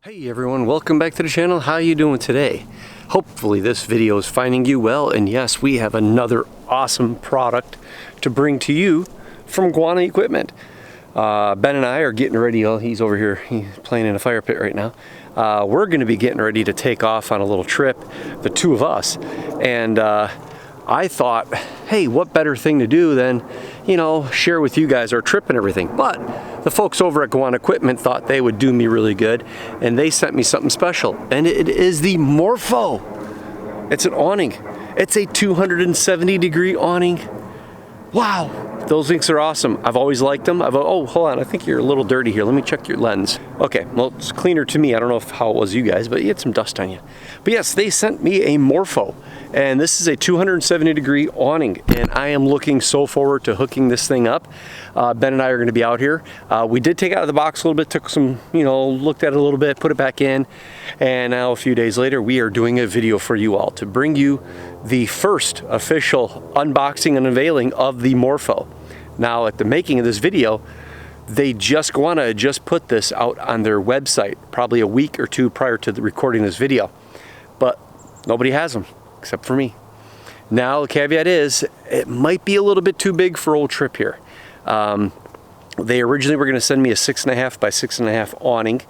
Hey everyone, welcome back to the channel. How you doing today? Hopefully this video is finding you well, and yes, we have another awesome product to bring to you from Guana Equipment. Ben and I are getting ready. He's over here, he's playing in a fire pit right now. We're going to be getting ready to take off on a little trip, the two of us, and I thought, hey, what better thing to do than, you know, share with you guys our trip and everything. But the folks over at Guana Equipment thought they would do me really good, and they sent me something special, and it is the Morpho. It's an awning. It's a 270-degree awning. Wow. Those things are awesome. I've always liked them. Oh, hold on. I think you're a little dirty here. Let me check your lens. Okay, well, it's cleaner to me. I don't know how it was you guys, but you had some dust on you. But yes, they sent me a Morpho, and this is a 270-degree awning, and I am looking so forward to hooking this thing up. Ben and I are going to be out here. We did take it out of the box a little bit, took some, looked at it a little bit, put it back in, and now a few days later, we are doing a video for you all to bring you the first official unboxing and unveiling of the Morpho. Now, at the making of this video, Guana just put this out on their website, probably a week or two prior to the recording this video, but nobody has them except for me. Now, the caveat is, it might be a little bit too big for old Trip here. They originally were going to send me a 6.5 by 6.5 awning,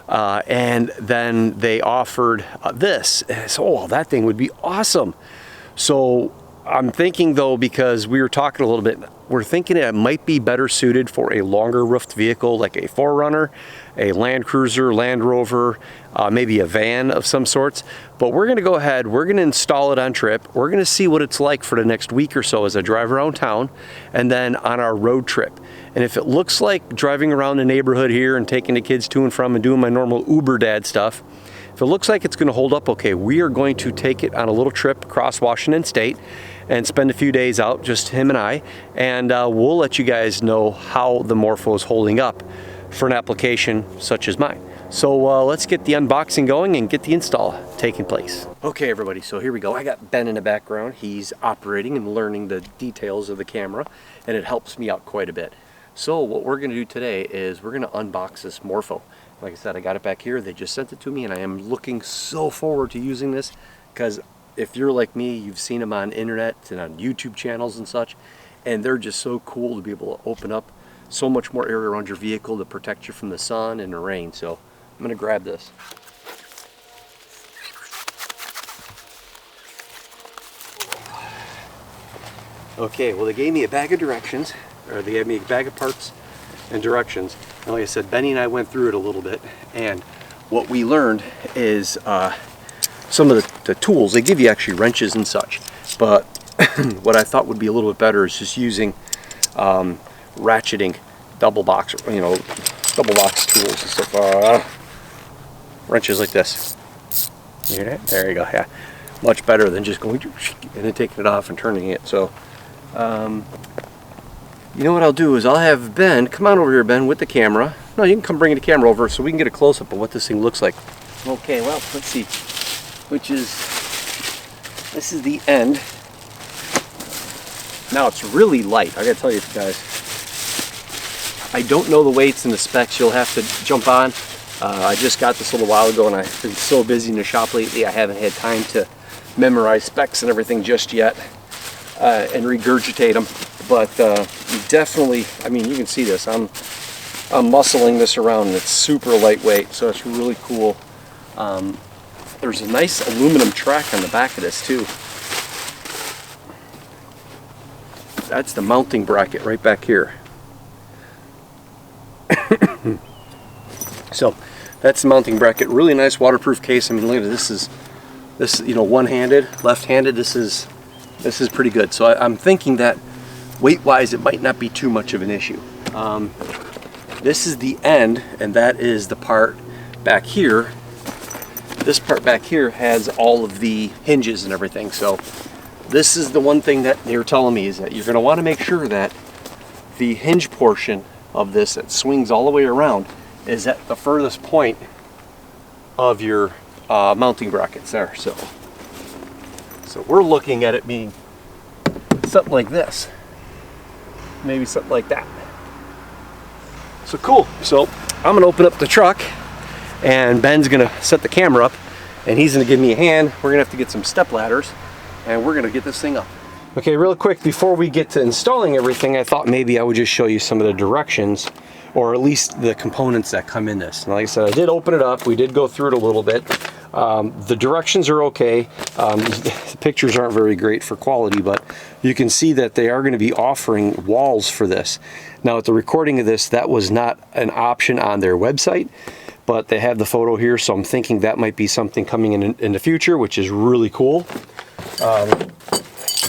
and then they offered this. So, oh, that thing would be awesome. So I'm thinking though, because we were talking a little bit, we're thinking it might be better suited for a longer roofed vehicle like a 4Runner, a Land Cruiser, Land Rover, maybe a van of some sorts. But we're gonna go ahead, we're gonna install it on Trip. We're gonna see what it's like for the next week or so as I drive around town and then on our road trip. And if it looks like driving around the neighborhood here and taking the kids to and from and doing my normal Uber dad stuff, if it looks like it's going to hold up okay, we are going to take it on a little trip across Washington State and spend a few days out, just him and I, and we'll let you guys know how the Morpho is holding up for an application such as mine. So let's get the unboxing going and get the install taking place. Okay everybody, so here we go. I got Ben in the background. He's operating and learning the details of the camera, and it helps me out quite a bit. So what we're going to do today is we're going to unbox this Morpho. Like I said, I got it back here. They just sent it to me, and I am looking so forward to using this, because if you're like me, you've seen them on internet and on YouTube channels and such, and they're just so cool to be able to open up so much more area around your vehicle to protect you from the sun and the rain. So I'm going to grab this. Okay, well, they gave me a bag of directions, or they gave me a bag of parts and directions. And like I said, Benny and I went through it a little bit, and what we learned is some of the tools, they give you actually wrenches and such, but what I thought would be a little bit better is just using ratcheting double box tools and stuff, wrenches like this. You hear that? There you go. Yeah, much better than just going and then taking it off and turning it. So you know what I'll do is I'll have Ben, come on over here, Ben, with the camera. No, you can come bring the camera over so we can get a close-up of what this thing looks like. Okay, well, let's see. This is the end. Now, it's really light. I gotta tell you guys, I don't know the weights and the specs. You'll have to jump on. I just got this a little while ago, and I've been so busy in the shop lately, I haven't had time to memorize specs and everything just yet and regurgitate them. But definitely, I mean, you can see this. I'm muscling this around, and it's super lightweight, so it's really cool. There's a nice aluminum track on the back of this too. That's the mounting bracket right back here. So that's the mounting bracket. Really nice waterproof case. I mean, look at this. This is one-handed, left-handed. This is pretty good. So I'm thinking that weight-wise, it might not be too much of an issue. This is the end, and that is the part back here. This part back here has all of the hinges and everything. So this is the one thing that they were telling me, is that you're going to want to make sure that the hinge portion of this that swings all the way around is at the furthest point of your mounting brackets there. So we're looking at it being something like this. Maybe something like that. So cool. So I'm gonna open up the truck and Ben's gonna set the camera up, and he's gonna give me a hand. We're gonna have to get some step ladders, and we're gonna get this thing up. Okay, real quick, before we get to installing everything, I thought maybe I would just show you some of the directions, or at least the components that come in this. And like I said, I did open it up. We did go through it a little bit. The directions are okay. The pictures aren't very great for quality, but you can see that they are going to be offering walls for this. Now, at the recording of this, that was not an option on their website, but they have the photo here, so I'm thinking that might be something coming in the future, which is really cool.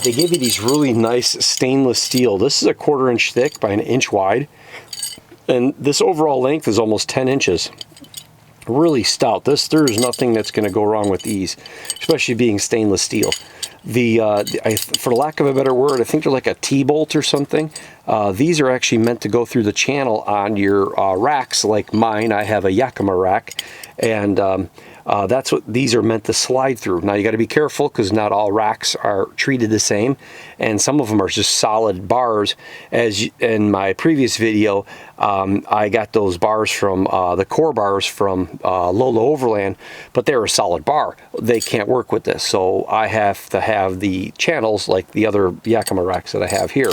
They give you these really nice stainless steel. This is a 1/4 inch thick by 1 inch wide. And this overall length is almost 10 inches. Really stout. There's nothing that's going to go wrong with these, especially being stainless steel. For lack of a better word, I think they're like a T-bolt or something. These are actually meant to go through the channel on your racks, like mine. I have a Yakima rack, and that's what these are meant to slide through. Now you got to be careful because not all racks are treated the same, and some of them are just solid bars. As in my previous video, I got those bars from the core bars from Lola Overland, but they're a solid bar. They can't work with this, so I have to have the channels like the other Yakima racks that I have here.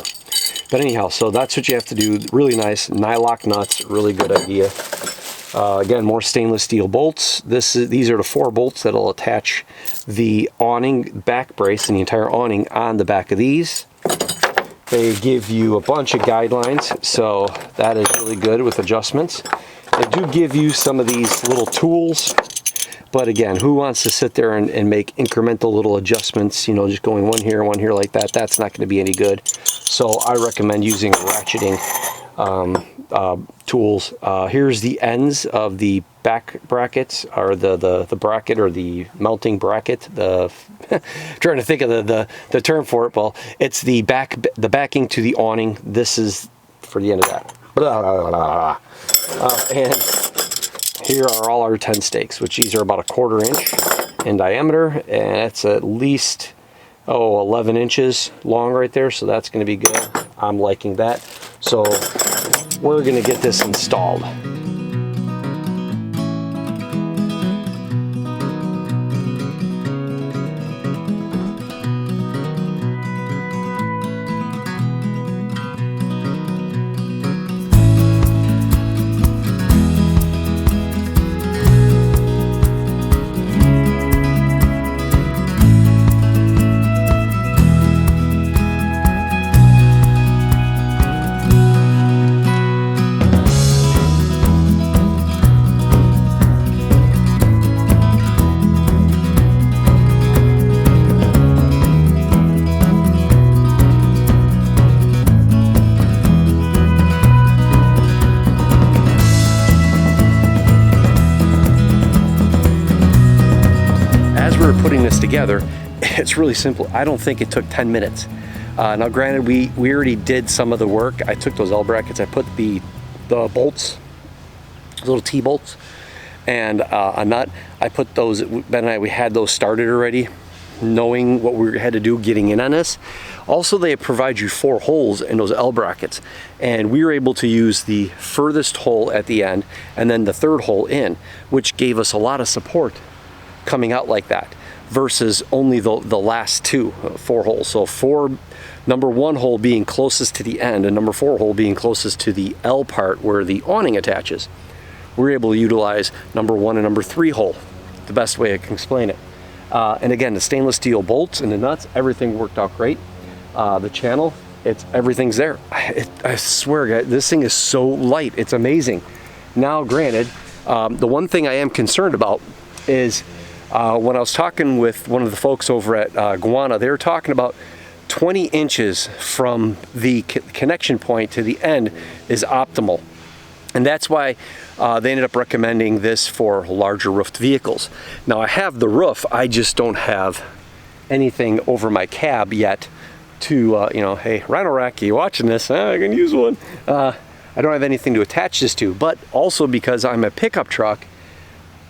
But anyhow, so that's what you have to do. Really nice nylock nuts, really good idea. Again, more stainless steel bolts. These are the 4 bolts that'll attach the awning back brace and the entire awning on the back of these. They give you a bunch of guidelines, so that is really good with adjustments. They do give you some of these little tools, but again, who wants to sit there and make incremental little adjustments, you know, just going one here like that? That's not going to be any good. So I recommend using ratcheting tools. Here's the ends of the back brackets, or the bracket, or the mounting bracket. Trying to think of the term for it. Well, it's the backing to the awning. This is for the end of that. Blah, blah, blah, blah. And here are all our 10 stakes, which these are about 1/4 inch in diameter, and it's at least 11 inches long right there, so that's going to be good. I'm liking that. So we're going to get this installed. Putting this together, it's really simple. I don't think it took 10 minutes. Now granted, we already did some of the work. I took those L brackets, I put the bolts, little T-bolts, and a nut. I put those, Ben and I, we had those started already, knowing what we had to do getting in on this. Also, they provide you 4 holes in those L brackets, and we were able to use the furthest hole at the end and then the 3rd hole in, which gave us a lot of support coming out like that, versus only the last 4 holes. So number 1 hole being closest to the end and number 4 hole being closest to the L part where the awning attaches. We're able to utilize number 1 and number 3 hole, the best way I can explain it. And again, the stainless steel bolts and the nuts, everything worked out great. The channel, everything's there. I swear, guys, this thing is so light. It's amazing. Now, granted, the one thing I am concerned about is when I was talking with one of the folks over at Guana, they were talking about 20 inches from the connection point to the end is optimal. And that's why they ended up recommending this for larger roofed vehicles. Now I have the roof, I just don't have anything over my cab yet to, you know, hey, Rhino Rack, you watching this? I can use one. I don't have anything to attach this to, but also because I'm a pickup truck,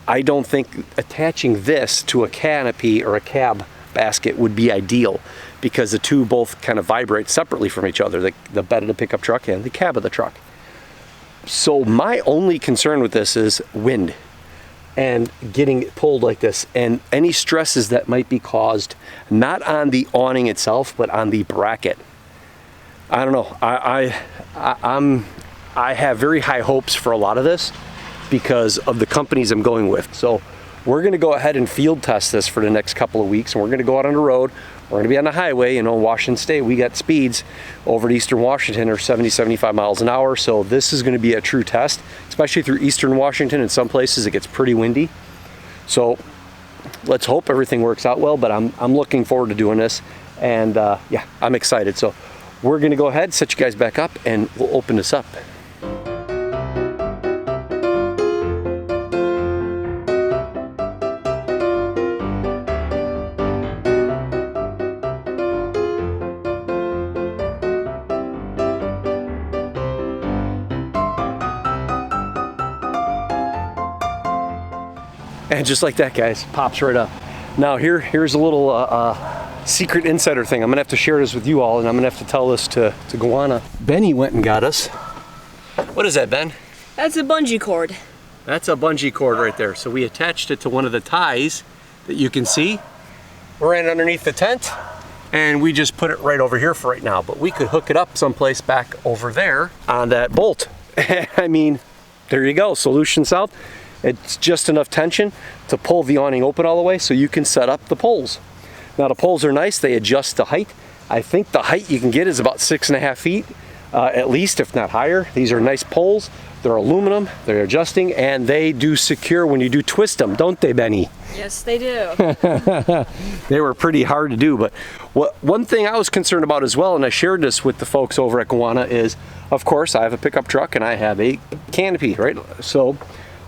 I don't think attaching this to a canopy or a cab basket would be ideal, because the two both kind of vibrate separately from each other, the bed of the pickup truck and the cab of the truck. So my only concern with this is wind. and getting it pulled like this, and any stresses that might be caused not on the awning itself but on the bracket. I don't know, I have very high hopes for a lot of this because of the companies I'm going with. So we're going to go ahead and field test this for the next couple of weeks, and we're going to go out on the road. We're going to be on the highway. You know, Washington State, we got speeds over to Eastern Washington are 70, 75 miles an hour. So this is going to be a true test, especially through Eastern Washington. In some places it gets pretty windy. So let's hope everything works out well, but I'm looking forward to doing this. And yeah, I'm excited. So we're going to go ahead, set you guys back up, and we'll open this up. And just like that, guys, pops right up. Now here's a little secret insider thing. I'm gonna have to share this with you all, and I'm gonna have to tell this to Guana. Benny went and got us. What is that, Ben? That's a bungee cord. That's a bungee cord right there. So we attached it to one of the ties that you can see right underneath the tent, and we just put it right over here for right now. But we could hook it up someplace back over there on that bolt. I mean, there you go, solution solved. It's just enough tension to pull the awning open all the way so you can set up the poles. Now the poles are nice, they adjust the height. I think the height you can get is about 6.5 feet, at least, if not higher. These are nice poles, they're aluminum, they're adjusting, and they do secure when you do twist them, don't they, Benny? Yes, they do. They were pretty hard to do, but one thing I was concerned about as well, and I shared this with the folks over at Guana, is, of course, I have a pickup truck and I have a canopy, right? So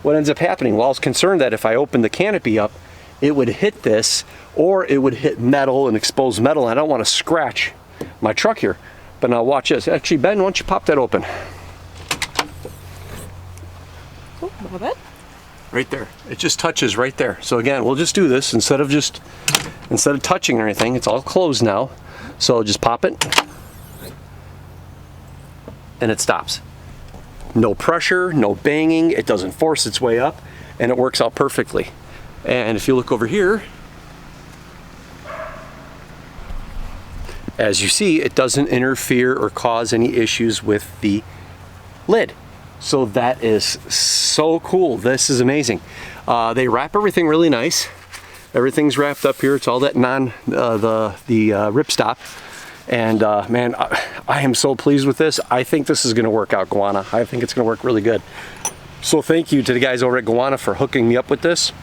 what ends up happening? Well, I was concerned that if I opened the canopy up, it would hit this, or it would hit metal and expose metal. And I don't want to scratch my truck here. But now watch this. Actually, Ben, why don't you pop that open? Oh, not bad. Right there. It just touches right there. So again, we'll just do this instead of touching or anything. It's all closed now. So just pop it, and it stops. No pressure, no banging, it doesn't force its way up, and it works out perfectly. And if you look over here, as you see, it doesn't interfere or cause any issues with the lid. So that is so cool. This is amazing. They wrap everything really nice. Everything's wrapped up here. It's all that ripstop. And man, I am so pleased with this. I think this is gonna work out, Guana. I think it's gonna work really good. So thank you to the guys over at Guana for hooking me up with this.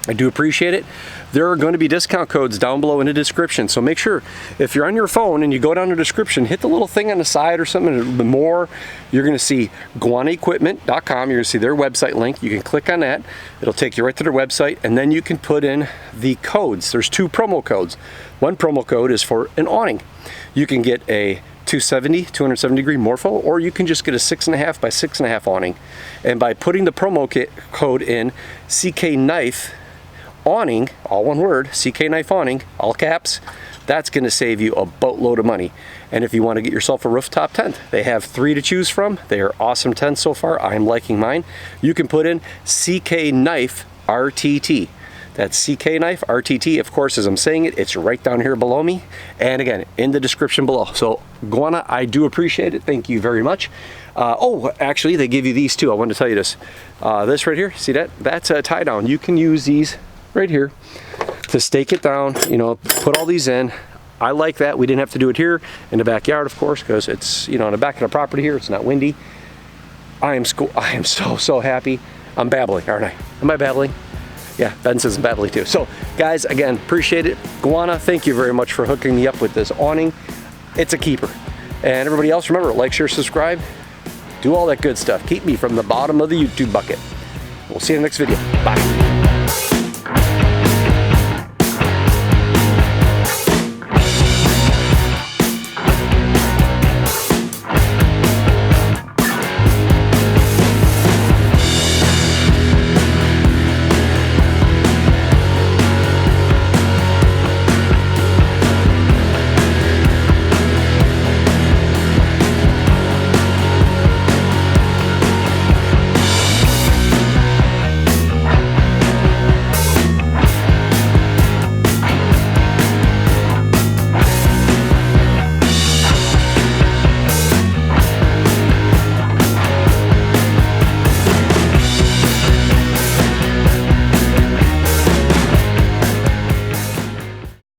I do appreciate it. There are going to be discount codes down below in the description. So make sure, if you're on your phone and you go down the description, hit the little thing on the side or something. The more, you're going to see guanaequipment.com. You're going to see their website link. You can click on that. It'll take you right to their website, and then you can put in the codes. There's 2 promo codes. One promo code is for an awning. You can get a 270 degree Morpho, or you can just get a 6.5 by 6.5 awning. And by putting the promo code in CKKNIFE awning, all one word, CKKNIFEAWNING, all caps, that's going to save you a boatload of money. And if you want to get yourself a rooftop tent, they have 3 to choose from. They are awesome tents so far. I'm liking mine. You can put in CKKNIFERTT. That's CKKNIFERTT. Of course, as I'm saying it, it's right down here below me. And again, in the description below. So Guana, I do appreciate it. Thank you very much. Oh, actually, they give you these too. I wanted to tell you this. This right here, see that? That's a tie down. You can use these right here to stake it down, you know, put all these in. I like that. We didn't have to do it here in the backyard, of course, because it's, you know, in the back of the property here. It's not windy. I am so happy. I'm babbling, aren't I? Am I babbling? Yeah, Ben says I'm babbling too. So guys, again, appreciate it. Guana, thank you very much for hooking me up with this awning. It's a keeper. And everybody else, remember, like, share, subscribe, do all that good stuff. Keep me from the bottom of the YouTube bucket. We'll see you in the next video. Bye.